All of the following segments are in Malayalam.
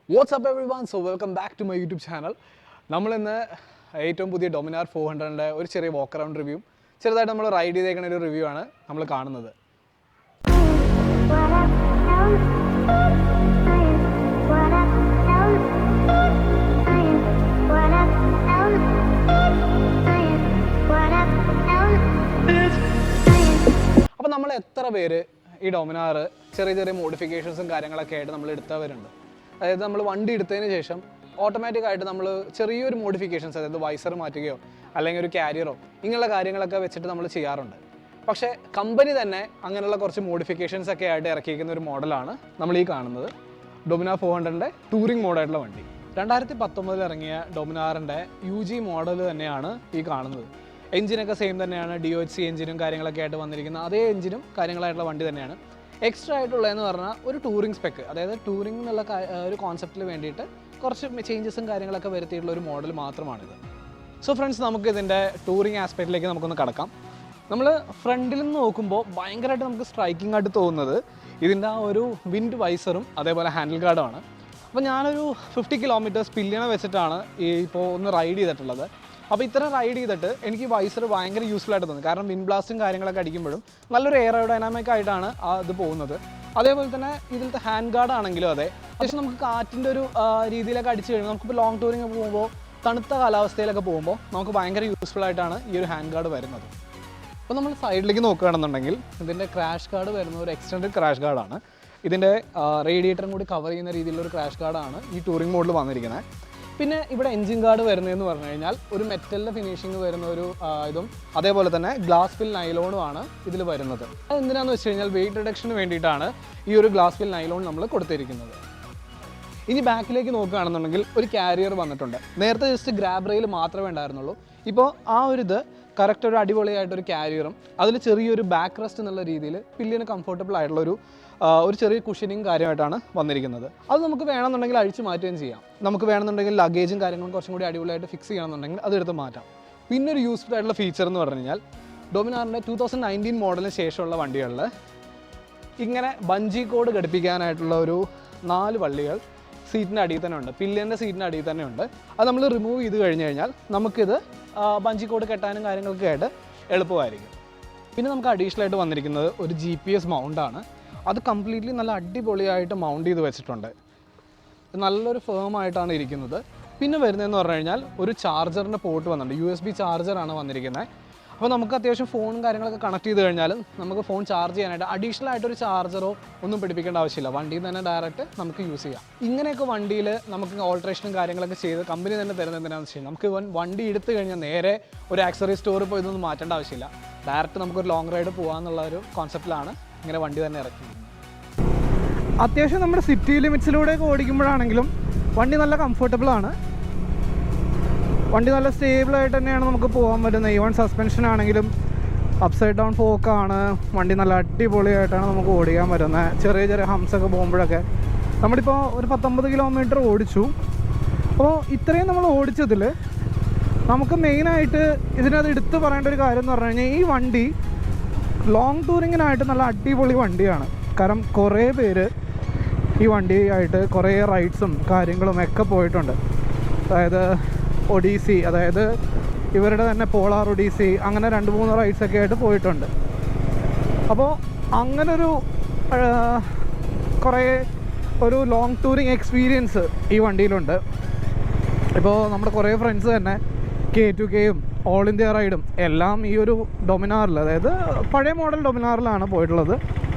What's up everyone? So welcome back to my YouTube channel. നമ്മൾ ഇന്ന് ഏറ്റവും പുതിയ ഡൊമിനാർ 400ന്റെ ഒരു ചെറിയ വാക്ക് അറൗണ്ട് റിവ്യൂ ചെറുതായിട്ട് നമ്മൾ റൈഡ് ചെയ്തേക്കുന്ന ഒരു റിവ്യൂ ആണ് നമ്മൾ കാണുന്നത്. അപ്പോൾ നമ്മൾ എത്ര പേര് ഈ ഡൊമിനാർ ചെറിയ ചെറിയ മോഡിഫിക്കേഷൻസും കാര്യങ്ങളൊക്കെ ആയിട്ട് നമ്മൾ എടുത്തവരുണ്ട്. അതായത് നമ്മൾ വണ്ടി എടുത്തതിന് ശേഷം ഓട്ടോമാറ്റിക്കായിട്ട് നമ്മൾ ചെറിയൊരു മോഡിഫിക്കേഷൻസ്, അതായത് വൈസർ മാറ്റുകയോ അല്ലെങ്കിൽ ഒരു ക്യാരിയറോ ഇങ്ങനെയുള്ള കാര്യങ്ങളൊക്കെ വെച്ചിട്ട് നമ്മൾ ചെയ്യാറുണ്ട്. പക്ഷേ കമ്പനി തന്നെ അങ്ങനെയുള്ള കുറച്ച് മോഡിഫിക്കേഷൻസ് ഒക്കെ ആയിട്ട് ഇറക്കിയിരിക്കുന്ന ഒരു മോഡലാണ് നമ്മൾ ഈ കാണുന്നത്. ഡൊമിനാർ 400ന്റെ ടൂറിംഗ് മോഡായിട്ടുള്ള വണ്ടി 2019 ഇറങ്ങിയ ഡൊമിനാറിൻ്റെ UG മോഡൽ തന്നെയാണ് ഈ കാണുന്നത്. എഞ്ചിനൊക്കെ സെയിം തന്നെയാണ്, DOHC എഞ്ചിനും കാര്യങ്ങളൊക്കെ ആയിട്ട് വന്നിരിക്കുന്ന അതേ എഞ്ചിനും കാര്യങ്ങളായിട്ടുള്ള വണ്ടി തന്നെയാണ്. എക്സ്ട്രാ ആയിട്ടുള്ളതെന്ന് പറഞ്ഞാൽ ഒരു ടൂറിംഗ് സ്പെക്ക്, അതായത് ടൂറിംഗ് എന്നുള്ള ഒരു കോൺസെപ്റ്റിൽ വേണ്ടിയിട്ട് കുറച്ച് ചേഞ്ചസും കാര്യങ്ങളൊക്കെ വരുത്തിയിട്ടുള്ള ഒരു മോഡൽ മാത്രമാണിത്. സോ ഫ്രണ്ട്സ്, നമുക്ക് ഇതിൻ്റെ ടൂറിംഗ് ആസ്പെക്റ്റിലേക്ക് നമുക്കൊന്ന് കടക്കാം. നമ്മൾ ഫ്രണ്ടിൽ നിന്ന് നോക്കുമ്പോൾ ഭയങ്കരമായിട്ട് നമുക്ക് സ്ട്രൈക്കിംഗ് ആയിട്ട് തോന്നുന്നത് ഇതിൻ്റെ ആ ഒരു വിൻഡ് വൈസറും അതേപോലെ ഹാൻഡിൽ ഗാർഡുമാണ്. അപ്പോൾ ഞാനൊരു 50 കിലോമീറ്റേഴ്സ് പില്ലിയണ വെച്ചിട്ടാണ് ഇപ്പോൾ ഒന്ന് റൈഡ് ചെയ്തിട്ടുള്ളത്. അപ്പോൾ ഇത്രയും റൈഡ് ചെയ്തിട്ട് എനിക്ക് വൈസർ ഭയങ്കര യൂസ്ഫുൾ ആയിട്ട് തോന്നി. കാരണം വിൻഡ് ബ്ലാസ്റ്റും കാര്യങ്ങളൊക്കെ അടിക്കുമ്പോഴും നല്ലൊരു എയറോഡൈനാമിക് ആയിട്ടാണ് ഇത് പോകുന്നത്. അതേപോലെ തന്നെ ഇതിലത്തെ ഹാൻഡ് ഗാർഡ് ആണെങ്കിലും അതെ, അത്യാവശ്യം നമുക്ക് കാറ്റിൻ്റെ ഒരു രീതിയിലൊക്കെ അടിച്ചു കഴിഞ്ഞാൽ നമുക്കിപ്പോൾ ലോങ് ടൂറിങ് പോകുമ്പോൾ തണുത്ത കാലാവസ്ഥയിലൊക്കെ പോകുമ്പോൾ നമുക്ക് ഭയങ്കര യൂസ്ഫുൾ ആയിട്ടാണ് ഈ ഒരു ഹാൻഡ് ഗാർഡ് വരുന്നത്. അപ്പോൾ നമ്മൾ സൈഡിലേക്ക് നോക്കുകയാണെന്നുണ്ടെങ്കിൽ ഇതിൻ്റെ ക്രാഷ് ഗാർഡ് വരുന്ന ഒരു എക്സ്റ്റൻഡ് ക്രാഷ് ഗാർഡാണ്. ഇതിൻ്റെ റേഡിയേറ്ററും കൂടി കവർ ചെയ്യുന്ന രീതിയിലുള്ള ഒരു ക്രാഷ് ഗാർഡാണ് ഈ ടൂറിംഗ് മോഡിൽ വന്നിരിക്കുന്നത്. പിന്നെ ഇവിടെ എൻജിൻ ഗാർഡ് വരുന്നതെന്ന് പറഞ്ഞു കഴിഞ്ഞാൽ ഒരു മെറ്റലിൻ്റെ ഫിനിഷിങ് വരുന്ന ഒരു ഇതും അതേപോലെ തന്നെ ഗ്ലാസ് ഫിൽ നൈലോണുമാണ് ഇതിൽ വരുന്നത്. അത് എന്തിനാണെന്ന് വെച്ച് കഴിഞ്ഞാൽ വെയിറ്റ് റിഡക്ഷന് വേണ്ടിയിട്ടാണ് ഈ ഒരു ഗ്ലാസ് ഫിൽ നൈലോൺ നമ്മൾ കൊടുത്തിരിക്കുന്നത്. ഇനി ബാക്കിലേക്ക് നോക്കുകയാണെന്നുണ്ടെങ്കിൽ ഒരു ക്യാരിയർ വന്നിട്ടുണ്ട്. നേരത്തെ ജസ്റ്റ് ഗ്രാബ് റെയിൽ മാത്രമേ ഉണ്ടായിരുന്നുള്ളൂ. ഇപ്പോൾ ആ ഒരു ഇത് കറക്റ്റ് ഒരു അടിപൊളിയായിട്ടൊരു ക്യാരിയറും അതിൽ ചെറിയൊരു ബാക്ക് റെസ്റ്റ് എന്നുള്ള രീതിയിൽ പില്ലിന് കംഫർട്ടബിൾ ആയിട്ടുള്ളൊരു ചെറിയ കുഷനിങ് കാര്യമായിട്ടാണ് വന്നിരിക്കുന്നത്. അത് നമുക്ക് വേണമെന്നുണ്ടെങ്കിൽ അഴിച്ചു മാറ്റുകയും ചെയ്യാം. നമുക്ക് വേണമെന്നുണ്ടെങ്കിൽ ലഗേജും കാര്യങ്ങളും കുറച്ചും കൂടി അടിപൊളിയായിട്ട് ഫിക്സ് ചെയ്യണമെന്നുണ്ടെങ്കിൽ അതെടുത്ത് മാറ്റാം. പിന്നെ ഒരു യൂസ്ഫുൾ ആയിട്ടുള്ള ഫീച്ചർ എന്ന് പറഞ്ഞു കഴിഞ്ഞാൽ ഡൊമിനാറിൻ്റെ 2019 മോഡലിന് ശേഷമുള്ള വണ്ടികളിൽ ഇങ്ങനെ ബഞ്ചി കോഡ് ഘടിപ്പിക്കാനായിട്ടുള്ള ഒരു 4 വള്ളികൾ സീറ്റിൻ്റെ അടിയിൽ തന്നെ ഉണ്ട്, പില്ലിൻ്റെ സീറ്റിൻ്റെ അടിയിൽ തന്നെ ഉണ്ട്. അത് നമ്മൾ റിമൂവ് ചെയ്ത് കഴിഞ്ഞ് കഴിഞ്ഞാൽ നമുക്കിത് ബഞ്ചി കോഡ് കെട്ടാനും കാര്യങ്ങളൊക്കെ ആയിട്ട് എളുപ്പമായിരിക്കും. പിന്നെ നമുക്ക് അഡീഷണൽ ആയിട്ട് വന്നിരിക്കുന്നത് ഒരു GPS മൗണ്ടാണ്. അത് കംപ്ലീറ്റ്ലി നല്ല അടിപൊളിയായിട്ട് മൗണ്ട് ചെയ്ത് വെച്ചിട്ടുണ്ട്. നല്ലൊരു ഫേമായിട്ടാണ് ഇരിക്കുന്നത്. പിന്നെ വരുന്നതെന്ന് പറഞ്ഞു കഴിഞ്ഞാൽ ഒരു ചാർജറിൻ്റെ പോർട്ട് വന്നിട്ടുണ്ട്. USB ചാർജറാണ് വന്നിരിക്കുന്നത്. അപ്പോൾ നമുക്ക് അത്യാവശ്യം ഫോണും കാര്യങ്ങളൊക്കെ കണക്ട് ചെയ്ത് കഴിഞ്ഞാൽ നമുക്ക് ഫോൺ ചാർജ് ചെയ്യാനായിട്ട് അഡീഷണൽ ആയിട്ടൊരു ചാർജറോ ഒന്നും പിടിപ്പിക്കേണ്ട ആവശ്യമില്ല. വണ്ടിയിൽ തന്നെ ഡയറക്റ്റ് നമുക്ക് യൂസ് ചെയ്യാം. ഇങ്ങനെയൊക്കെ വണ്ടിയിൽ നമുക്ക് ഓൾട്രേഷനും കാര്യങ്ങളൊക്കെ ചെയ്ത് കമ്പനി തന്നെ തരുന്നത് എന്തിനാണെന്ന് വെച്ച് കഴിഞ്ഞാൽ നമുക്ക് വണ്ടി എടുത്തു കഴിഞ്ഞാൽ നേരെ ഒരു ആക്സറി സ്റ്റോറിൽ പോയി ഇതൊന്നും മാറ്റേണ്ട ആവശ്യമില്ല. ഡയറക്റ്റ് നമുക്കൊരു ലോങ് റൈഡ് പോകാമെന്നുള്ള ഒരു കോൺസെപ്റ്റിലാണ് ഇങ്ങനെ വണ്ടി തന്നെ ഇറക്കിയിരിക്കുന്നത്. അത്യാവശ്യം നമ്മുടെ സിറ്റി ലിമിറ്റ്സിലൂടെയൊക്കെ ഓടിക്കുമ്പോഴാണെങ്കിലും വണ്ടി നല്ല കംഫർട്ടബിളാണ്. വണ്ടി നല്ല സ്റ്റേബിളായിട്ട് തന്നെയാണ് നമുക്ക് പോകാൻ പറ്റുന്നത്. ഈവൻ സസ്പെൻഷൻ ആണെങ്കിലും അപ്സൈഡ് ഡൗൺ ഫോക്കാണ്. വണ്ടി നല്ല അടിപൊളിയായിട്ടാണ് നമുക്ക് ഓടിക്കാൻ പറ്റുന്നത്. ചെറിയ ചെറിയ ഹംസൊക്കെ പോകുമ്പോഴൊക്കെ നമ്മളിപ്പോൾ ഒരു 19 കിലോമീറ്റർ ഓടിച്ചു. അപ്പോൾ ഇത്രയും നമ്മൾ ഓടിച്ചതിൽ നമുക്ക് മെയിനായിട്ട് ഇതിനകത്ത് എടുത്ത് പറയേണ്ട ഒരു കാര്യം എന്ന് പറഞ്ഞു കഴിഞ്ഞാൽ ഈ വണ്ടി ലോങ് ടൂറിങ്ങിനായിട്ട് നല്ല അടിപൊളി വണ്ടിയാണ്. കാരണം കുറേ പേര് ഈ വണ്ടിയായിട്ട് കുറേ റൈഡ്സും കാര്യങ്ങളും ഒക്കെ പോയിട്ടുണ്ട്. അതായത് ഒഡീസി, അതായത് ഇവരുടെ തന്നെ പോളാർ ഒഡീസി, അങ്ങനെ 2-3 റൈഡ്സൊക്കെ ആയിട്ട് പോയിട്ടുണ്ട്. അപ്പോൾ അങ്ങനൊരു കുറേ ഒരു ലോങ് ടൂറിങ് എക്സ്പീരിയൻസ് ഈ വണ്ടിയിലുണ്ട്. ഇപ്പോൾ നമ്മുടെ കുറേ ഫ്രണ്ട്സ് തന്നെ K2Kയും ഓൾ ഇന്ത്യ റൈഡും എല്ലാം ഈ ഒരു ഡൊമിനാറിൽ, അതായത് പഴയ മോഡൽ ഡൊമിനാറിലാണ് പോയിട്ടുള്ളത്.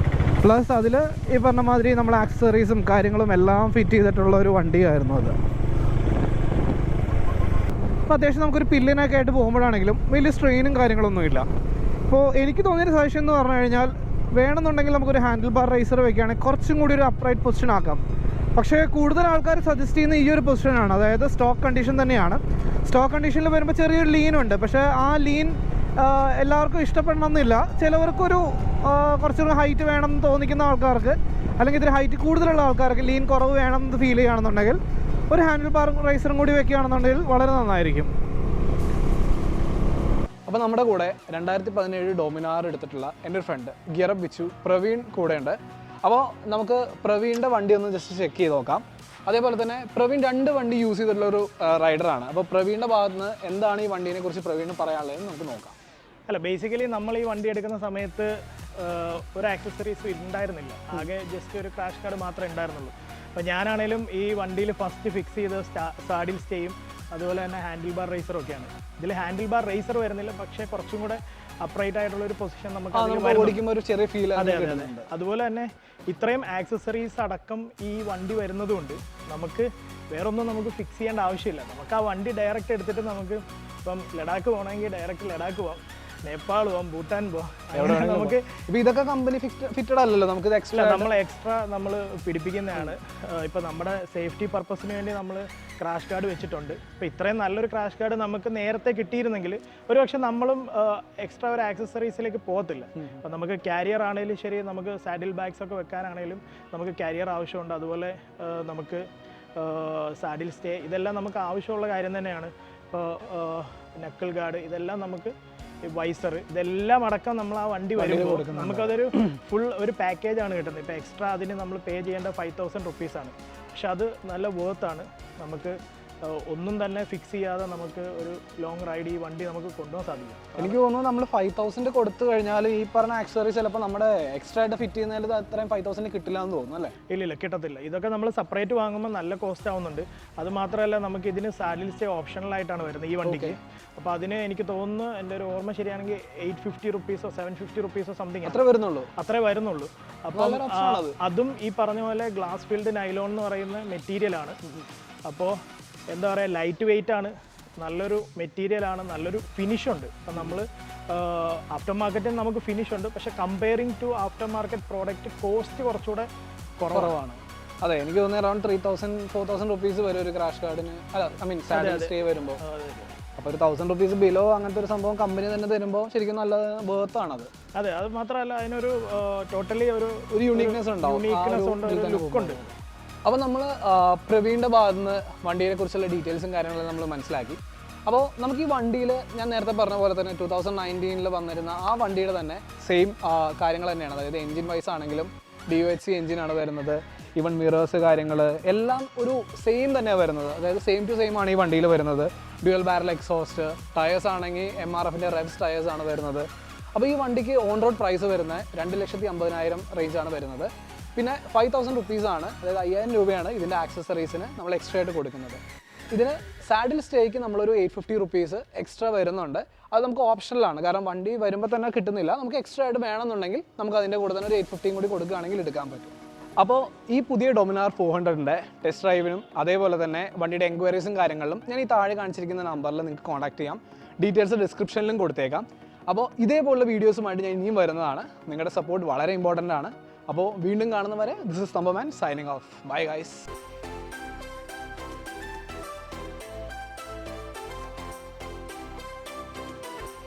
പ്ലസ് അതിൽ ഈ പറഞ്ഞ മാതിരി നമ്മൾ ആക്സസറീസും കാര്യങ്ങളും എല്ലാം ഫിറ്റ് ചെയ്തിട്ടുള്ള ഒരു വണ്ടിയായിരുന്നു അത്. അപ്പോൾ അത്യാവശ്യം നമുക്കൊരു പില്ലിനൊക്കെ ആയിട്ട് പോകുമ്പോഴാണെങ്കിലും വലിയ സ്ട്രെയിനും കാര്യങ്ങളൊന്നുമില്ല. ഇപ്പോൾ എനിക്ക് തോന്നിയൊരു സജഷൻ എന്ന് പറഞ്ഞു കഴിഞ്ഞാൽ വേണമെന്നുണ്ടെങ്കിൽ നമുക്കൊരു ഹാൻഡിൽ ബാർ റൈസർ വയ്ക്കുകയാണെങ്കിൽ കുറച്ചും കൂടി ഒരു അപ്രൈറ്റ് പൊസിഷൻ ആക്കാം. പക്ഷേ കൂടുതൽ ആൾക്കാർ സജസ്റ്റ് ചെയ്യുന്ന ഈ ഒരു പൊസിഷനാണ്. അതായത് സ്റ്റോക്ക് കണ്ടീഷൻ തന്നെയാണ്. സ്റ്റോക്ക് കണ്ടീഷനിൽ വരുമ്പോൾ ചെറിയൊരു ലീനുണ്ട്. പക്ഷേ ആ ലീൻ എല്ലാവർക്കും ഇഷ്ടപ്പെടണമെന്നില്ല. ചിലവർക്കൊരു കുറച്ചുകൂടി ഹൈറ്റ് വേണമെന്ന് തോന്നിക്കുന്ന ആൾക്കാർക്ക്, അല്ലെങ്കിൽ ഇതിൽ ഹൈറ്റ് കൂടുതലുള്ള ആൾക്കാർക്ക് ലീൻ കുറവ് വേണമെന്ന് ഫീൽ ചെയ്യുകയാണെന്നുണ്ടെങ്കിൽ ഒരു ഹാൻഡിൽ ബാർ റൈസറും കൂടി വെക്കുകയാണെന്നുണ്ടെങ്കിൽ വളരെ നന്നായിരിക്കും. അപ്പോൾ നമ്മുടെ കൂടെ 2017 ഡൊമിനാർ എടുത്തിട്ടുള്ള എൻ്റെ ഒരു ഫ്രണ്ട് ഗിയറപ്പ് വിച്ചു പ്രവീൺ കൂടെയുണ്ട്. അപ്പോൾ നമുക്ക് പ്രവീണിൻ്റെ വണ്ടി ഒന്ന് ജസ്റ്റ് ചെക്ക് ചെയ്ത് നോക്കാം. അതേപോലെ തന്നെ പ്രവീൺ 2 വണ്ടി യൂസ് ചെയ്തിട്ടുള്ള ഒരു റൈഡറാണ്. അപ്പോൾ പ്രവീണിൻ്റെ ഭാഗത്ത് നിന്ന് എന്താണ് ഈ വണ്ടീനെ കുറിച്ച് പ്രവീണ് പറയാനുള്ളതെന്ന് നമുക്ക് നോക്കാം. അല്ല, ബേസിക്കലി നമ്മൾ ഈ വണ്ടി എടുക്കുന്ന സമയത്ത് ഒരു ആക്സസറീസും ഉണ്ടായിരുന്നില്ല. ആകെ ജസ്റ്റ് ഒരു ക്രാഷ് കാർഡ് മാത്രമേ ഉണ്ടായിരുന്നുള്ളൂ. അപ്പോൾ ഞാനാണേലും ഈ വണ്ടിയിൽ ഫസ്റ്റ് ഫിക്സ് ചെയ്ത് സാഡിൽ സ്റ്റേയും അതുപോലെ തന്നെ ഹാൻഡിൽ ബാർ റേസറും ഒക്കെയാണ്. ഇതിൽ ഹാൻഡിൽ ബാർ റേസർ വരുന്നില്ല, പക്ഷേ കുറച്ചും കൂടെ അപ്രൈറ്റ് ആയിട്ടുള്ള ഒരു പൊസിഷൻ നമുക്ക് ഓടിക്കുമ്പോൾ ഒരു ചെറിയ ഫീൽ. അതെ അതെ അതെ. അതുപോലെ തന്നെ ഇത്രയും ആക്സസറീസ് അടക്കം ഈ വണ്ടി വരുന്നതുകൊണ്ട് നമുക്ക് വേറൊന്നും നമുക്ക് ഫിക്സ് ചെയ്യേണ്ട ആവശ്യമില്ല. നമുക്ക് ആ വണ്ടി ഡയറക്റ്റ് എടുത്തിട്ട് നമുക്ക് ഇപ്പം ലഡാക്ക് പോകണമെങ്കിൽ ഡയറക്റ്റ് ലഡാക്ക് പോകാം, നേപ്പാൾ പോകാം, ഭൂട്ടാൻ പോകാം. നമുക്ക് ഇതൊക്കെ കമ്പനി ഫിറ്റഡ് അല്ലല്ലോ, നമുക്ക് എക്സ്ട്രാ നമ്മൾ പിടിപ്പിക്കുന്നതാണ്. ഇപ്പം നമ്മുടെ സേഫ്റ്റി പർപ്പസിന് വേണ്ടി നമ്മൾ ക്രാഷ് കാർഡ് വെച്ചിട്ടുണ്ട്. ഇപ്പോൾ ഇത്രയും നല്ലൊരു ക്രാഷ് കാർഡ് നമുക്ക് നേരത്തെ കിട്ടിയിരുന്നെങ്കിൽ ഒരുപക്ഷെ നമ്മളും എക്സ്ട്രാ ഒരു ആക്സസറീസിലേക്ക് പോകത്തില്ല. അപ്പം നമുക്ക് കാരിയർ ആണെങ്കിലും ശരി, നമുക്ക് സാഡിൽ ബാഗ്സ് ഒക്കെ വെക്കാനാണെങ്കിലും നമുക്ക് കാരിയർ ആവശ്യമുണ്ട്. അതുപോലെ നമുക്ക് സാഡിൽ സ്റ്റേ, ഇതെല്ലാം നമുക്ക് ആവശ്യമുള്ള കാര്യം തന്നെയാണ്. ഇപ്പോൾ നക്കിൾ ഗാർഡ്, ഇതെല്ലാം നമുക്ക് വൈസർ, ഇതെല്ലാം അടക്കം നമ്മൾ ആ വണ്ടി വരുമ്പോൾ നമുക്കതൊരു ഫുൾ ഒരു പാക്കേജാണ് കിട്ടുന്നത്. ഇപ്പോൾ എക്സ്ട്രാ അതിന് നമ്മൾ പേ ചെയ്യേണ്ട 5000 റുപ്പീസാണ്. പക്ഷെ അത് നല്ല വേർത്താണ്. നമുക്ക് ഒന്നും തന്നെ ഫിക്സ് ചെയ്യാതെ നമുക്ക് ഒരു ലോങ് റൈഡ് ഈ വണ്ടി നമുക്ക് കൊണ്ടുപോകാൻ സാധിക്കും. എനിക്ക് തോന്നുന്നു നമ്മൾ 5000 കൊടുത്തു കഴിഞ്ഞാൽ ഈ പറഞ്ഞ ആക്സസറീസ് ചിലപ്പോൾ നമ്മുടെ എക്സ്ട്രാ ആയിട്ട് ഫിറ്റ് ചെയ്യുന്നതിൽ അത്രയും 5000 കിട്ടില്ല എന്ന് തോന്നുന്നു അല്ലേ? ഇല്ല, കിട്ടത്തില്ല. ഇതൊക്കെ നമ്മൾ സെപ്പറേറ്റ് വാങ്ങുമ്പോൾ നല്ല കോസ്റ്റ് ആവുന്നുണ്ട്. അത് മാത്രമല്ല നമുക്ക് ഇതിന് സാഡിൽ സ്റ്റേ ഓപ്ഷണലായിട്ടാണ് വരുന്നത് ഈ വണ്ടിക്ക്. അപ്പോൾ അതിന് എനിക്ക് തോന്നുന്നു, എൻ്റെ ഒരു ഓർമ്മ ശരിയാണെങ്കിൽ 850 റുപ്പീസോ 750 റുപ്പീസോ സംതിങ് അത്രേ വരുന്നുള്ളൂ. അപ്പം അതും ഈ പറഞ്ഞ പോലെ ഗ്ലാസ് ഫീൽഡ് നൈലോൺ എന്ന് പറയുന്ന മെറ്റീരിയലാണ്. അപ്പോൾ എന്താ പറയുക, ലൈറ്റ് വെയിറ്റ് ആണ്, നല്ലൊരു മെറ്റീരിയലാണ്, നല്ലൊരു ഫിനിഷുണ്ട്. അപ്പം നമ്മൾ ആഫ്റ്റർ മാർക്കറ്റിൽ നമുക്ക് ഫിനിഷുണ്ട്, പക്ഷേ comparing to after market product cost കുറച്ചുകൂടെ കുറവാണ്. അതെ, എനിക്ക് തോന്നുന്നത് അറൗണ്ട് 3000-4000 റുപ്പീസ് വരും ഒരു ക്രാഷ് കാർഡിന്. അല്ല, ഐ മീൻ സാഡിൽ സ്റ്റേ വരുമ്പോൾ. അപ്പോൾ ഒരു 1000 റുപ്പീസ് ബിലോ അങ്ങനത്തെ ഒരു സംഭവം കമ്പനി തന്നെ തരുമ്പോൾ ശരിക്കും നല്ല വേർത്താണത്. അതെ, അത് മാത്രമല്ല അതിനൊരു ടോട്ടലി ഒരു യുണീക്നെസ് ഉണ്ടാവും, ലുക്കുണ്ട്. അപ്പോൾ നമ്മൾ പ്രവീണിൻ്റെ ഭാഗത്ത് നിന്ന് വണ്ടിയെ കുറിച്ചുള്ള ഡീറ്റെയിൽസും കാര്യങ്ങളും നമ്മൾ മനസ്സിലാക്കി. അപ്പോൾ നമുക്ക് ഈ വണ്ടിയിൽ ഞാൻ നേരത്തെ പറഞ്ഞ പോലെ തന്നെ 2019 വന്നിരുന്ന ആ വണ്ടിയുടെ തന്നെ സെയിം കാര്യങ്ങൾ തന്നെയാണ്. അതായത് എൻജിൻ വൈസ് ആണെങ്കിലും DOHC എൻജിനാണ് വരുന്നത്. ഈവൻ മിറേഴ്സ് കാര്യങ്ങൾ എല്ലാം ഒരു സെയിം തന്നെയാണ് വരുന്നത്. അതായത് സെയിം ടു സെയിം ആണ് ഈ വണ്ടിയിൽ വരുന്നത്. ഡ്യുവൽ ബാരൽ എക്സോസ്റ്റ്, ടയേഴ്സ് ആണെങ്കിൽ MRFൻ്റെ റെവ്സ് ടയേഴ്സ് ആണ് വരുന്നത്. അപ്പോൾ ഈ വണ്ടിക്ക് ഓൺ റോഡ് പ്രൈസ് വരുന്നത് 2,50,000 റേഞ്ചാണ് വരുന്നത്. പിന്നെ 5000 റുപ്പീസാണ്, അതായത് 5000 രൂപയാണ് ഇതിൻ്റെ ആക്സസറീസിന് നമ്മൾ എക്സ്ട്രാ ആയിട്ട് കൊടുക്കുന്നത്. ഇതിന് സാഡിൽ സ്റ്റേക്ക് നമ്മളൊരു 850 റുപ്പീസ് എക്സ്ട്രാ വരുന്നുണ്ട്. അത് നമുക്ക് ഓപ്ഷണലാണ്, കാരണം വണ്ടി വരുമ്പോൾ തന്നെ കിട്ടുന്നില്ല. നമുക്ക് എക്സ്ട്രാ ആയിട്ട് വേണമെന്നുണ്ടെങ്കിൽ നമുക്ക് അതിൻ്റെ കൂടെ തന്നെ ഒരു 850 കൂടി കൊടുക്കുകയാണെങ്കിൽ എടുക്കാൻ പറ്റും. അപ്പോൾ ഈ പുതിയ ഡൊമിനാർ 400ൻ്റെ ടെസ്റ്റ് ഡ്രൈവിനും അതേപോലെ തന്നെ വണ്ടിയുടെ എൻക്വയറീസും കാര്യങ്ങളിലും ഞാൻ ഈ താഴെ കാണിച്ചിരിക്കുന്ന നമ്പറിൽ നിങ്ങൾക്ക് കോൺടാക്ട് ചെയ്യാം. ഡീറ്റെയിൽസ് ഡിസ്ക്രിപ്ഷനിലും കൊടുത്തേക്കാം. അപ്പോൾ ഇതേപോലുള്ള വീഡിയോസുമായിട്ട് ഞാൻ ഇനിയും വരുന്നതാണ്. നിങ്ങളുടെ സപ്പോർട്ട് വളരെ ഇമ്പോർട്ടൻ്റ് ആണ്. അപ്പോൾ വീണ്ടും കാണുന്നവരെ, this is Thumperman signing off. Bye guys.